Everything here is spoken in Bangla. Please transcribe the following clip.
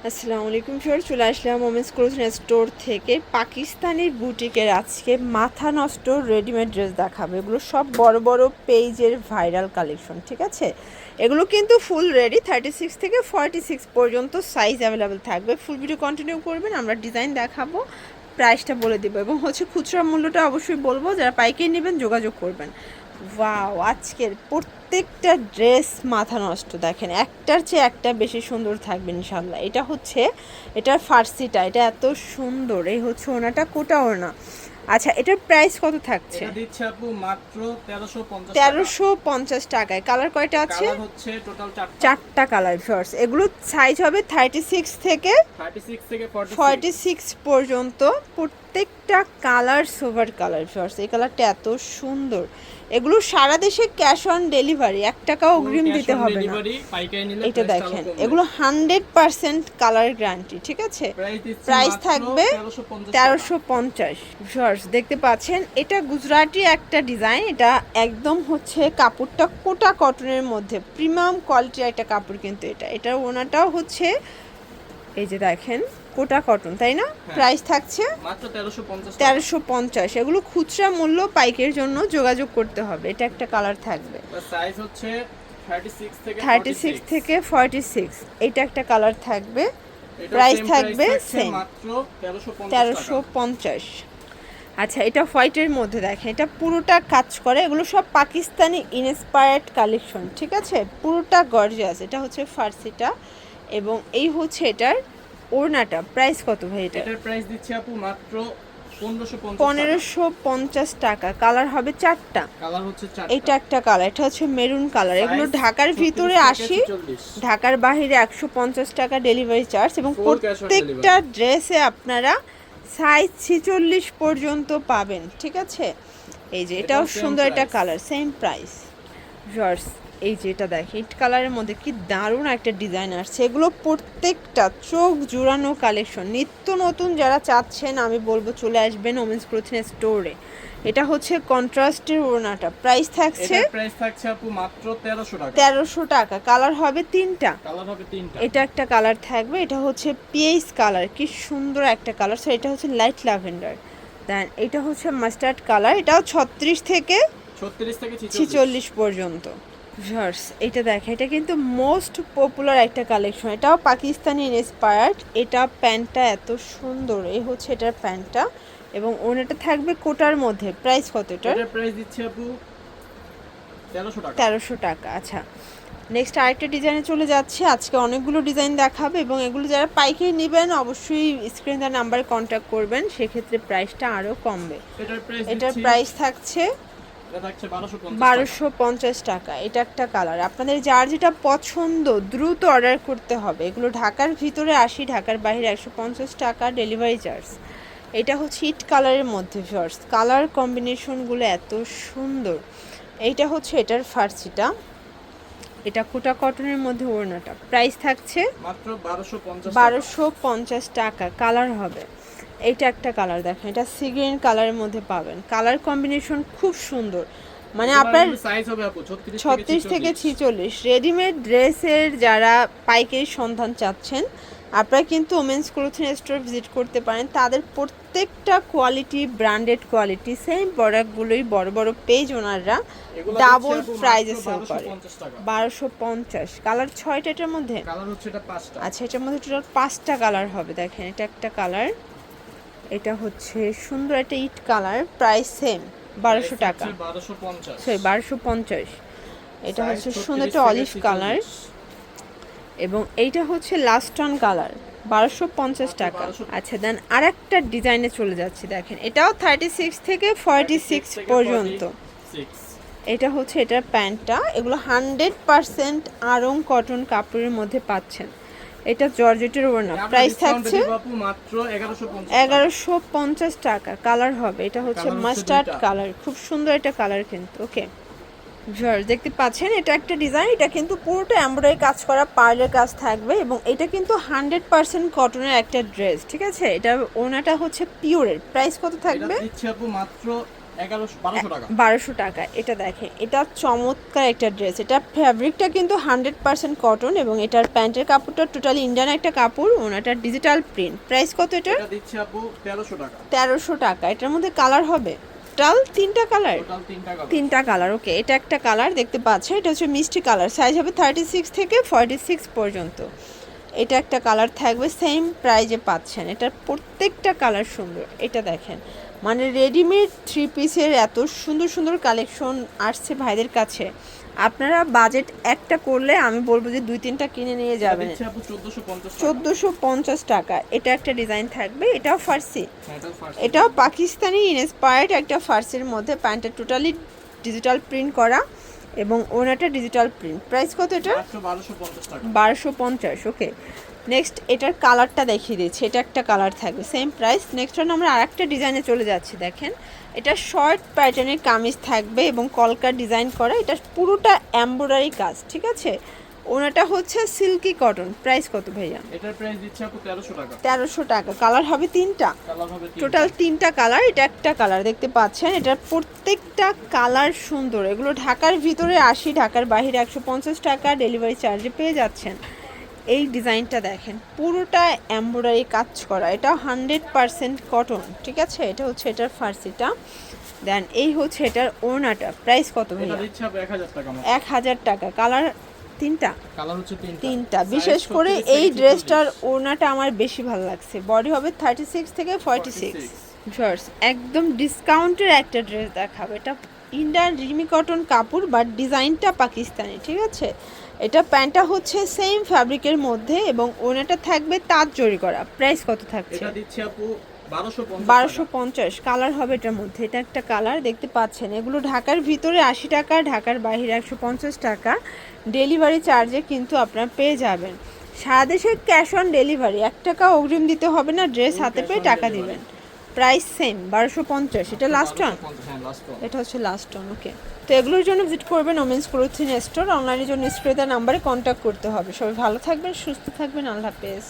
আসসালামু আলাইকুম ভিউয়ার, চলে আসলাম ওমেন্স ক্লোথিং স্টোর থেকে পাকিস্তানি বুটিকের আজকে মাথা নষ্ট রেডিমেড ড্রেস দেখাবে। এগুলো সব বড় বড় পেজের ভাইরাল কালেকশন, ঠিক আছে। এগুলো কিন্তু ফুল রেডি, 36 থেকে 46 পর্যন্ত সাইজ অ্যাভেলেবেল থাকবে। ফুল ভিডিও কন্টিনিউ করবেন, আমরা ডিজাইন দেখাবো, প্রাইসটা বলে দেবো এবং হচ্ছে খুচরা মূল্যটা অবশ্যই বলবো। যারা পাইকারি নেবেন যোগাযোগ করবেন। ওয়াও, আজকের প্রত্যেকটা ড্রেস মাথা নষ্ট। দেখেন, একটার চেয়ে একটা বেশি সুন্দর থাকবে ইনশাল্লাহ। এটা হচ্ছে এটার ফার্সিটা, এটা এত সুন্দর। এই হচ্ছে ওনাটা, কোটা ওনা। আচ্ছা, এটার প্রাইস কত থাকছে? এটা দিচ্ছে আপু মাত্র 1350 টাকা। 1350 টাকায়। কালার কয়টা আছে? কালার হচ্ছে টোটাল 4টা। 4টা কালার শর্টস। এগুলো সাইজ হবে 36 থেকে 46 পর্যন্ত। প্রত্যেকটা কালার সোভার কালার শর্টস। এই কালারটা এত সুন্দর। এগুলো সারা দেশে ক্যাশ অন ডেলিভারি, 1 টাকাও অগ্রিম দিতে হবে না। এটা দেখেন, এগুলো 100% কালার গ্যারান্টি, ঠিক আছে। প্রাইস থাকবে 1350 শর্টস। দেখতে পাচ্ছেন, এটা গুজরাটি একটা ডিজাইন। এটা একদম হচ্ছে কাপড়টা কোটা কটনের মধ্যে, প্রিমিয়াম কোয়ালিটির একটা কাপড়। কিন্তু এটার ওনাটাও হচ্ছে এই যে দেখেন, কোটা কটন, তাই না? প্রাইস থাকছে মাত্র 1350। এগুলো খুচরা মূল্য, পাইকের জন্য যোগাযোগ করতে হবে। এটা একটা কালার থাকবে, সাইজ হচ্ছে 36 থেকে 46। এটা একটা কালার থাকবে, প্রাইস থাকবে সেম মাত্র 1350। আচ্ছা, এটা হোয়াইটের মধ্যে দেখেন, এটা পুরোটা কাজ করে। এগুলো সব পাকিস্তানি ইন্সপায়ার্ড কালেকশন, ঠিক আছে। পুরোটা গর্জিয়াস। এটা হচ্ছে ফার্সিটা এবং এই হচ্ছে এটার ওড়নাটা। প্রাইস কত ভাই? এটার প্রাইস দিচ্ছি আপু মাত্র 1550 টাকা। কালার হবে 4টা। কালার হচ্ছে 4টা। এটা একটা কালার, এটা হচ্ছে মেরুন কালার। এগুলো ঢাকার ভিতরে 80, ঢাকার বাইরে 150 টাকা ডেলিভারি চার্জ। এবং প্রত্যেকটা ড্রেসে আপনারা সাইজ 46 পর্যন্ত পাবেন, ঠিক আছে। এই যে এটাও সুন্দর একটা কালার, সেম প্রাইস জর্জ। এই যে এটা দেখে, ইট কালারের মধ্যে কি দারুণ একটা ডিজাইন আসছে। এগুলো প্রত্যেকটা চোখ জুড়ানো কালেকশন, নিত্য নতুন। যারা চাচ্ছেন আমি বলবো চলে আসবেন ওমেন্স ক্লোথিং স্টোরে। এটা হচ্ছে কন্ট্রাস্টের ওড়নাটা। প্রাইস থাকছে আপু মাত্র 1300 টাকা। 1300 টাকা। কালার হবে 3টা। কালার হবে 3টা। এটা একটা কালার থাকবে, এটা হচ্ছে পিএইচ কালার, কি সুন্দর একটা কালার। সো এটা হচ্ছে লাইট ল্যাভেন্ডার। দেন এটা হচ্ছে মাস্টার্ড কালার, এটাও 36 থেকে 46 পর্যন্ত। ভিউয়ার্স, এটা দেখে, এটা কিন্তু মোস্ট পপুলার একটা কালেকশন। এটাও পাকিস্তানি ইন্সপায়ার্ড। এটা প্যান্টটা এত সুন্দর। এই হচ্ছে এটার প্যান্টটা এবং ওনাটা থাকবে কোটার মধ্যে। প্রাইস কত এটার? প্রাইস দিচ্ছে আপু 1300 টাকা। 1300 টাকা। আচ্ছা, নেক্সট আরেকটা ডিজাইনে চলে যাচ্ছে। আজকে অনেকগুলো ডিজাইন দেখাবে এবং এগুলো যারা পাইকারি নেবেন অবশ্যই স্ক্রিন দেওয়া নাম্বারে কন্ট্যাক্ট করবেন, সেক্ষেত্রে প্রাইসটা আরও কমবে। এটার প্রাইস থাকছে 1250 টাকা। এটা একটা কালার। আপনাদের যার যেটা পছন্দ দ্রুত অর্ডার করতে হবে। এগুলো ঢাকার ভিতরে 80, ঢাকার বাইরে 150 টাকা ডেলিভারি চার্জ। এটা হচ্ছে ইট কালারের মধ্যে ভিউয়ার্স। কালার কম্বিনেশনগুলো এত সুন্দর। এইটা হচ্ছে এটার ফার্সিটা, এটা কোটা কটনের মধ্যে ওড়নাটা। প্রাইস থাকছে মাত্র 1250 টাকা। কালার হবে, এইটা একটা কালার দেখেন, এটা সি গ্রিন কালারের মধ্যে পাবেন। কালার কম্বিনেশন খুব সুন্দর। মানে আপনার সাইজ হবে আপু 36 থেকে 46। রেডিমেড ড্রেসের যারা পাইকারি সন্ধান চাচ্ছেন, আপনারা কিন্তু ওমেন্স ক্লোথিং স্টোর ভিজিট করতে পারেন। তাদের প্রত্যেকটা কোয়ালিটি ব্র্যান্ডেড কোয়ালিটি, সেম প্রোডাক্টগুলোই বড় বড় পেজ ওনাররা ডাবল প্রাইজে সেল করে। 1250। কালার 6টা এটার মধ্যে। কালার হচ্ছে এটা 5টা। আচ্ছা, এটার মধ্যে টোটাল 5টা কালার হবে। দেখেন, এটা একটা কালার, এটা হচ্ছে সুন্দর একটা ইট কালার। প্রাইস সেম 1200 টাকা, সরি 1250। এটা হচ্ছে সুন্দর একটা অলিভ কালার এবং এইটা হচ্ছে লাস্ট অন কালার, 1250 টাকা। আচ্ছা, দেন আর একটা ডিজাইনে চলে যাচ্ছে। দেখেন, এটাও 36 থেকে 46 পর্যন্ত। এটা হচ্ছে এটার প্যান্টটা। এগুলো 100% আড়ং কটন কাপড়ের মধ্যে পাচ্ছেন। এটা জর্জেটের ওড়না। প্রাইস থাকছে মাত্র 1150 টাকা। কালার হবে, এটা হচ্ছে মাস্টার্ড কালার, খুব সুন্দর একটা কালার কিন্তু। ওকে ভিউয়ার্স, দেখতে পাচ্ছেন এটা একটা ডিজাইন। এটা কিন্তু পুরোটা এমব্রয়ডারি কাজ করা, পার্লের কাজ থাকবে এবং এটা কিন্তু 100% কটনের একটা ড্রেস, ঠিক আছে। এটা ওড়নাটা হচ্ছে পিওরের। প্রাইস কত থাকবে? দিচ্ছি আপু মাত্র 1200 টাকা। 1200 টাকা। এটা দেখেন, এটা চমৎকার একটা ড্রেস। এটা ফ্যাব্রিকটা কিন্তু 100% কটন এবং এটার প্যান্টের কাপড়টা টোটালি ইন্ডিয়ান একটা কাপড়। ওনাটা ডিজিটাল প্রিন্ট। প্রাইস কত এটার? এটা দিচ্ছি আপু 1300 টাকা। 1300 টাকা। এটার মধ্যে কালার হবে টোটাল 3টা কালার। টোটাল 3টা কালার। 3টা কালার, ওকে। এটা একটা কালার দেখতে পাচ্ছেন, এটা হচ্ছে মিষ্টি কালার। সাইজ হবে 36 থেকে 46 পর্যন্ত। এটা একটা কালার থাকবে, সেম প্রাইজে পাচ্ছেন। এটার প্রত্যেকটা কালার সুন্দর। এটা দেখেন, মানে রেডিমেড 3 পিসের এত সুন্দর সুন্দর কালেকশন আসছে ভাইদের কাছে। আপনারা বাজেট একটা করলে আমি বলবো যে 2-3টা কিনে নিয়ে যাবেন। দিচ্ছি আপু 1450 টাকা। 1450 টাকা। এটা একটা ডিজাইন থাকবে, এটাও ফার্সি, হ্যাঁ, এটা ফার্স্ট। এটাও পাকিস্তানি ইন্সপায়ার্ড একটা ফার্সির মধ্যে। প্যান্টটা টোটালি ডিজিটাল প্রিন্ট করা এবং ওনাটা ডিজিটাল প্রিন্ট। প্রাইস কত এটা? মাত্র 1250 টাকা। 1250, ওকে। নেক্সট এটার কালারটা দেখিয়ে দিচ্ছি, এটা একটা কালার থাকবে, সেম প্রাইস। নেক্সট রান আমরা আরেকটা ডিজাইনে চলে যাচ্ছি। দেখেন, এটা শর্ট প্যাটার্নের কামিজ থাকবে এবং কলকার ডিজাইন করা। এটা পুরোটা এমব্রয়ডারি কাজ, ঠিক আছে। ওনাটা হচ্ছে সিল্কি কটন। প্রাইস কত ভাইয়া? এটার প্রাইস দিচ্ছি আপু 1300 টাকা। 1300 টাকা। কালার হবে 3টা, কালার হবে 3টা। টোটাল 3টা কালার। এটা একটা কালার দেখতে পাচ্ছেন। এটার প্রত্যেকটা কালার সুন্দর। এগুলো ঢাকার ভিতরে 80, ঢাকার বাইরে 150 টাকা ডেলিভারি চার্জে পেয়ে যাচ্ছেন। এই ডিজাইনটা দেখেন, পুরোটা এমব্রয়ডারি কাজ করা। এটা 100% কটন, ঠিক আছে। এটা হচ্ছে এটার ফার্সিটা। দেন এই হচ্ছে এটার ওড়নাটা। প্রাইস কত এটা ভাইয়া? দিচ্ছি আপু 1000 টাকা মাত্র। 1000 টাকা। কালার 3টা, কালার হচ্ছে 3টা। 3টা। বিশেষ করে এই ড্রেসটার ওড়নাটা আমার বেশি ভালো লাগছে। বডি হবে 36 থেকে 46। শর্টস একদম ডিসকাউন্টের একটা ড্রেস দেখাবো। এটা ইন্ডিয়ান রিমি কটন কাপড়, বাট ডিজাইনটা পাকিস্তানি, ঠিক আছে। এটা প্যান্টটা হচ্ছে সেম ফ্যাব্রিকের মধ্যে এবং ওনাটা থাকবে তাঁত জরি করা। প্রাইস কত থাকছে? এটা দিচ্ছি আপু 1250 টাকা। 1250। কালার হবে এটার মধ্যে, এটা একটা কালার দেখতে পাচ্ছেন। এগুলো ঢাকার ভিতরে 80 টাকা, ঢাকার বাইরে 150 টাকা ডেলিভারি চার্জে কিন্তু আপনারা পেয়ে যাবেন। সারা দেশে ক্যাশ অন ডেলিভারি, 1 টাকা অগ্রিম দিতে হবে না, ড্রেস হাতে পেয়ে টাকা দিবেন। Price same 1250। এটা লাস্ট ওয়ান, 1250, হ্যাঁ লাস্ট ওয়ান। এটা হচ্ছে লাস্ট ওয়ান, ওকে। তো এগুলোর জন্য ভিজিট করবেন ওমেন্স ক্লোথিং স্টোর। অনলাইনের জন্য স্ক্রিনে দেওয়া নাম্বারে কন্ট্যাক্ট করতে হবে। সবাই ভালো থাকবেন, সুস্থ থাকবেন, আল্লাহ হাফেজ।